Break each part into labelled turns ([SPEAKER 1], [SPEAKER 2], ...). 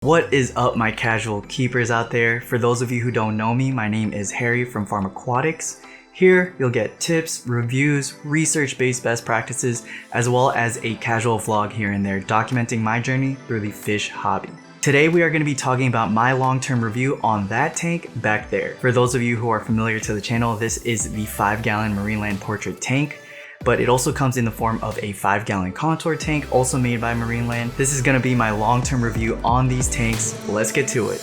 [SPEAKER 1] What is up, my casual keepers out there? For those of you who don't know me, my name is Harry from Pharmaquatics. Here, you'll get tips, reviews, research-based best practices, as well as a casual vlog here and there documenting my journey through the fish hobby. Today, we are going to be talking about my long-term review on that tank back there. For those of you who are familiar to the channel, this is the 5-gallon Marineland portrait tank. But it also comes in the form of a 5-gallon contour tank, also made by Marineland. This is gonna be my long-term review on these tanks. Let's get to it.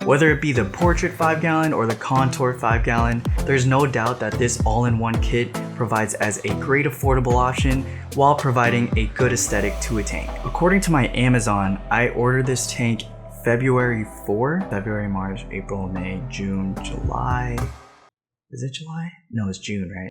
[SPEAKER 1] Whether it be the portrait 5-gallon or the contour 5-gallon, there's no doubt that this all-in-one kit provides as a great affordable option while providing a good aesthetic to a tank. According to my Amazon, I ordered this tank February 4, February, March, April, May, June, July. Is it July? No, it's June, right?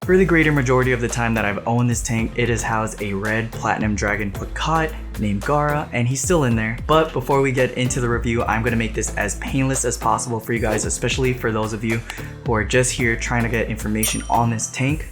[SPEAKER 1] For the greater majority of the time that I've owned this tank, it has housed a red platinum dragon placotte named Gara, and he's still in there. But before we get into the review, I'm going to make this as painless as possible for you guys, especially for those of you who are just here trying to get information on this tank.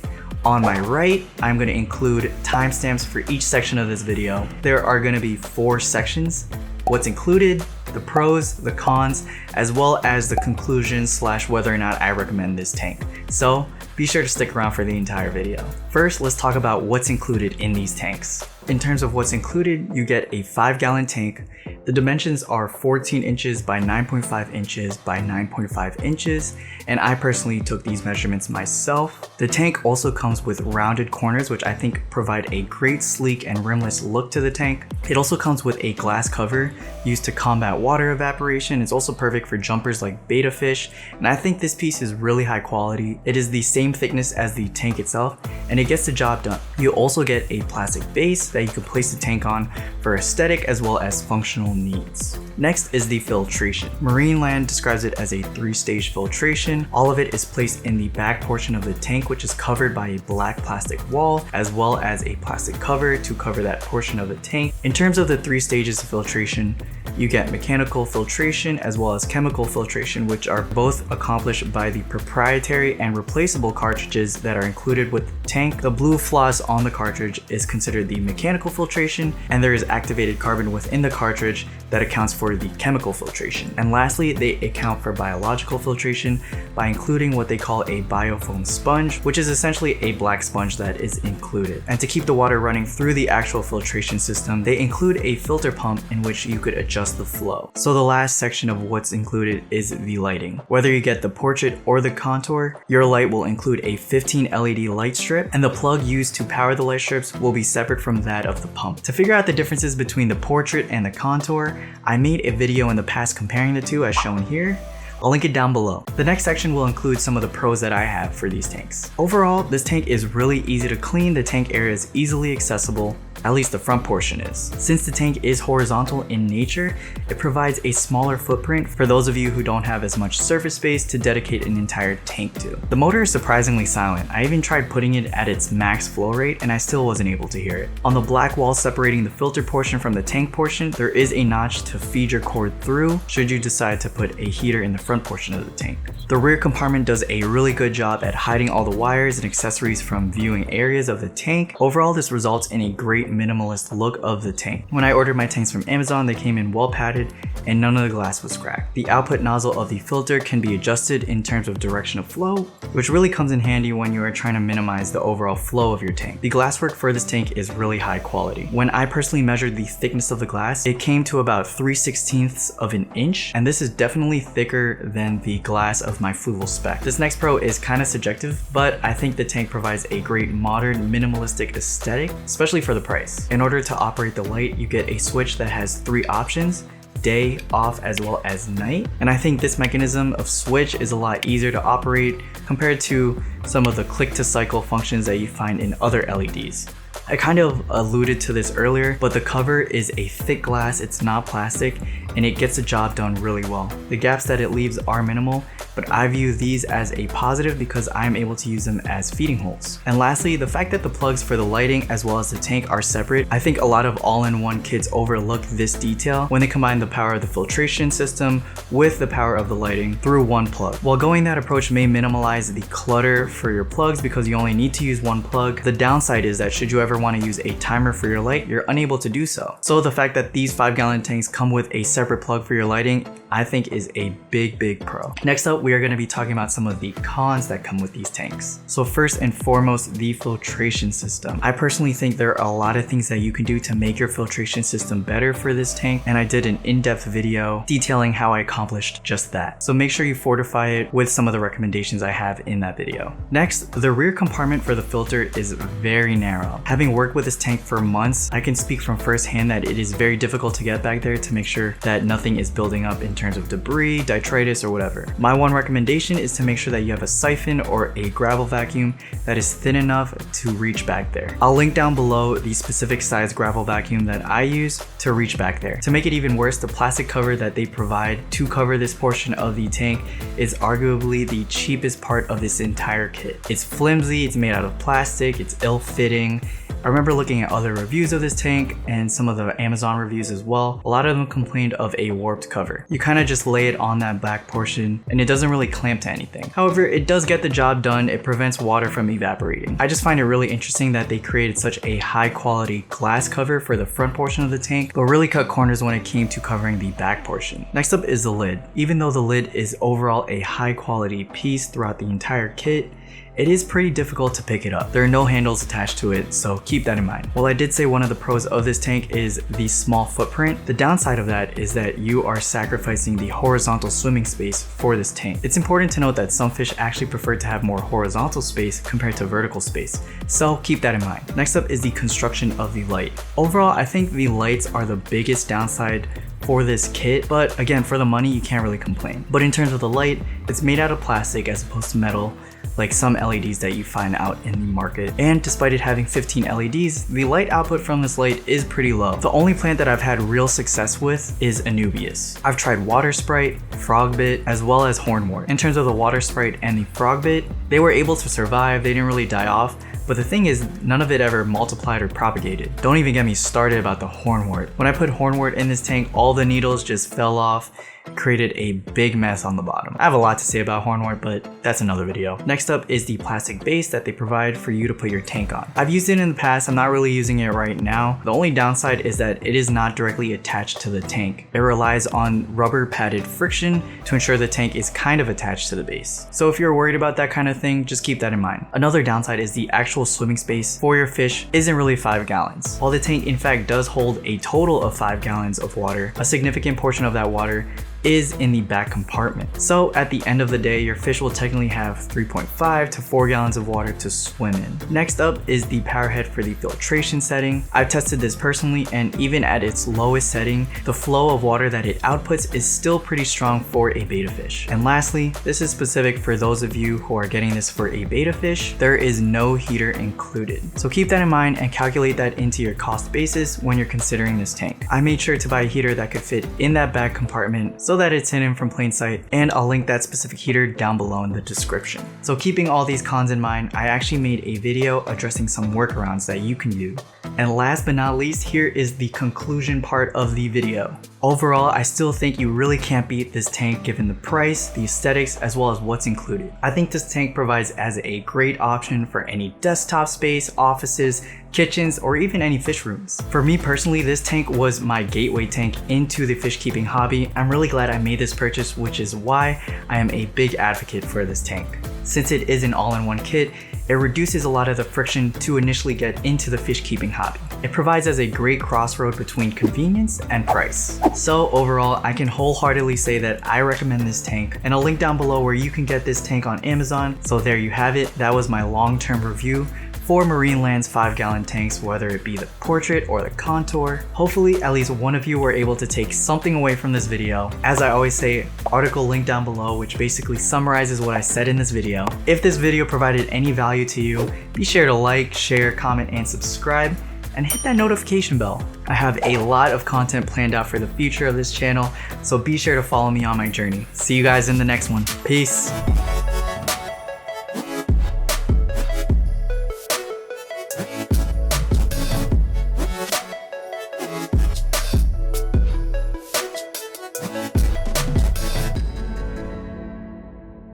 [SPEAKER 1] On my right, I'm going to include timestamps for each section of this video. There are going to be 4 sections: what's included, the pros, the cons, as well as the conclusion / whether or not I recommend this tank. So be sure to stick around for the entire video. First, let's talk about what's included in these tanks. In terms of what's included, you get a 5-gallon tank. The dimensions are 14 inches by 9.5 inches by 9.5 inches, and I personally took these measurements myself. The tank also comes with rounded corners, which I think provide a great sleek and rimless look to the tank. It also comes with a glass cover used to combat water evaporation. It's also perfect for jumpers like betta fish, and I think this piece is really high quality. It is the same thickness as the tank itself, and it gets the job done. You also get a plastic base that you can place the tank on for aesthetic as well as functional needs. Next is the filtration. Marineland describes it as a 3-stage filtration. All of it is placed in the back portion of the tank, which is covered by a black plastic wall, as well as a plastic cover to cover that portion of the tank. In terms of the 3 stages of filtration, you get mechanical filtration as well as chemical filtration, which are both accomplished by the proprietary and replaceable cartridges that are included with the tank. The blue floss on the cartridge is considered the mechanical filtration, and there is activated carbon within the cartridge that accounts for the chemical filtration. And lastly, they account for biological filtration by including what they call a biofoam sponge, which is essentially a black sponge that is included. And to keep the water running through the actual filtration system, they include a filter pump in which you could adjust the flow. So the last section of what's included is the lighting. Whether you get the portrait or the contour, your light will include a 15 LED light strip, and the plug used to power the light strips will be separate from that of the pump. To figure out the differences between the portrait and the contour, I made a video in the past comparing the two as shown here. I'll link it down below. The next section will include some of the pros that I have for these tanks. Overall, this tank is really easy to clean. The tank area is easily accessible. At least the front portion is. Since the tank is horizontal in nature, it provides a smaller footprint for those of you who don't have as much surface space to dedicate an entire tank to. The motor is surprisingly silent. I even tried putting it at its max flow rate and I still wasn't able to hear it. On the black wall separating the filter portion from the tank portion, there is a notch to feed your cord through should you decide to put a heater in the front portion of the tank. The rear compartment does a really good job at hiding all the wires and accessories from viewing areas of the tank. Overall, this results in a great minimalist look of the tank. When I ordered my tanks from Amazon, they came in well padded and none of the glass was cracked. The output nozzle of the filter can be adjusted in terms of direction of flow, which really comes in handy when you are trying to minimize the overall flow of your tank. The glasswork for this tank is really high quality. When I personally measured the thickness of the glass, it came to about 3/16 of an inch, and this is definitely thicker than the glass of my Fluval Spec. This next pro is kind of subjective, but I think the tank provides a great modern minimalistic aesthetic, especially for the price. In order to operate the light, you get a switch that has 3 options: day, off, as well as night. And I think this mechanism of switch is a lot easier to operate compared to some of the click to cycle functions that you find in other LEDs. I kind of alluded to this earlier, but the cover is a thick glass, it's not plastic, and it gets the job done really well. The gaps that it leaves are minimal, but I view these as a positive because I'm able to use them as feeding holes. And lastly, the fact that the plugs for the lighting as well as the tank are separate, I think a lot of all-in-one kits overlook this detail when they combine the power of the filtration system with the power of the lighting through one plug. While going that approach may minimize the clutter for your plugs because you only need to use one plug, the downside is that should you ever want to use a timer for your light, you're unable to do so. So the fact that these 5-gallon tanks come with a separate plug for your lighting, I think is a big pro. Next up, we are going to be talking about some of the cons that come with these tanks. So first and foremost, the filtration system. I personally think there are a lot of things that you can do to make your filtration system better for this tank, and I did an in-depth video detailing how I accomplished just that. So make sure you fortify it with some of the recommendations I have in that video. Next, the rear compartment for the filter is very narrow. Having worked with this tank for months, I can speak from firsthand that it is very difficult to get back there to make sure that nothing is building up in terms of debris, detritus, or whatever. My one recommendation is to make sure that you have a siphon or a gravel vacuum that is thin enough to reach back there. I'll link down below the specific size gravel vacuum that I use to reach back there. To make it even worse, the plastic cover that they provide to cover this portion of the tank is arguably the cheapest part of this entire kit. It's flimsy, it's made out of plastic, it's ill-fitting. I remember looking at other reviews of this tank and some of the Amazon reviews as well. A lot of them complained of a warped cover. You kind of just lay it on that back portion and it doesn't really clamp to anything. However, it does get the job done. It prevents water from evaporating. I just find it really interesting that they created such a high quality glass cover for the front portion of the tank, but really cut corners when it came to covering the back portion. Next up is the lid. Even though the lid is overall a high quality piece throughout the entire kit, it is pretty difficult to pick it up. There are no handles attached to it, so keep that in mind. While I did say one of the pros of this tank is the small footprint, the downside of that is that you are sacrificing the horizontal swimming space for this tank. It's important to note that some fish actually prefer to have more horizontal space compared to vertical space, so keep that in mind. Next up is the construction of the light. Overall, I think the lights are the biggest downside for this kit, but again, for the money, you can't really complain. But in terms of the light, it's made out of plastic as opposed to metal, like some LEDs that you find out in the market. And despite it having 15 LEDs, the light output from this light is pretty low. The only plant that I've had real success with is Anubias. I've tried Water Sprite, Frogbit, as well as Hornwort. In terms of the Water Sprite and the Frogbit, they were able to survive, they didn't really die off, but the thing is, none of it ever multiplied or propagated. Don't even get me started about the Hornwort. When I put Hornwort in this tank, all the needles just fell off, created a big mess on the bottom. I have a lot to say about Hornwort, but that's another video. Next up is the plastic base that they provide for you to put your tank on. I've used it in the past, I'm not really using it right now. The only downside is that it is not directly attached to the tank. It relies on rubber padded friction to ensure the tank is kind of attached to the base. So if you're worried about that kind of thing, just keep that in mind. Another downside is the actual swimming space for your fish isn't really 5 gallons. While the tank in fact does hold a total of 5 gallons of water, a significant portion of that water is in the back compartment. So at the end of the day, your fish will technically have 3.5 to 4 gallons of water to swim in. Next up is the power head for the filtration setting. I've tested this personally, and even at its lowest setting, the flow of water that it outputs is still pretty strong for a betta fish. And lastly, this is specific for those of you who are getting this for a betta fish, there is no heater included. So keep that in mind and calculate that into your cost basis when you're considering this tank. I made sure to buy a heater that could fit in that back compartment so that it's hidden from plain sight, and I'll link that specific heater down below in the description. So keeping all these cons in mind, I actually made a video addressing some workarounds that you can do. And last but not least, here is the conclusion part of the video. Overall, I still think you really can't beat this tank given the price, the aesthetics, as well as what's included. I think this tank provides as a great option for any desktop space, offices, kitchens, or even any fish rooms. For me personally, this tank was my gateway tank into the fish keeping hobby. I'm really glad I made this purchase, which is why I am a big advocate for this tank. Since it is an all-in-one kit, it reduces a lot of the friction to initially get into the fish keeping hobby. It provides as a great crossroad between convenience and price. So overall, I can wholeheartedly say that I recommend this tank, and I'll link down below where you can get this tank on Amazon. So there you have it. That was my long-term review for Marineland's 5-gallon tanks, whether it be the portrait or the contour. Hopefully at least one of you were able to take something away from this video. As I always say, article link down below which basically summarizes what I said in this video. If this video provided any value to you, be sure to like, share, comment, and subscribe, and hit that notification bell. I have a lot of content planned out for the future of this channel, so be sure to follow me on my journey. See you guys in the next one. Peace.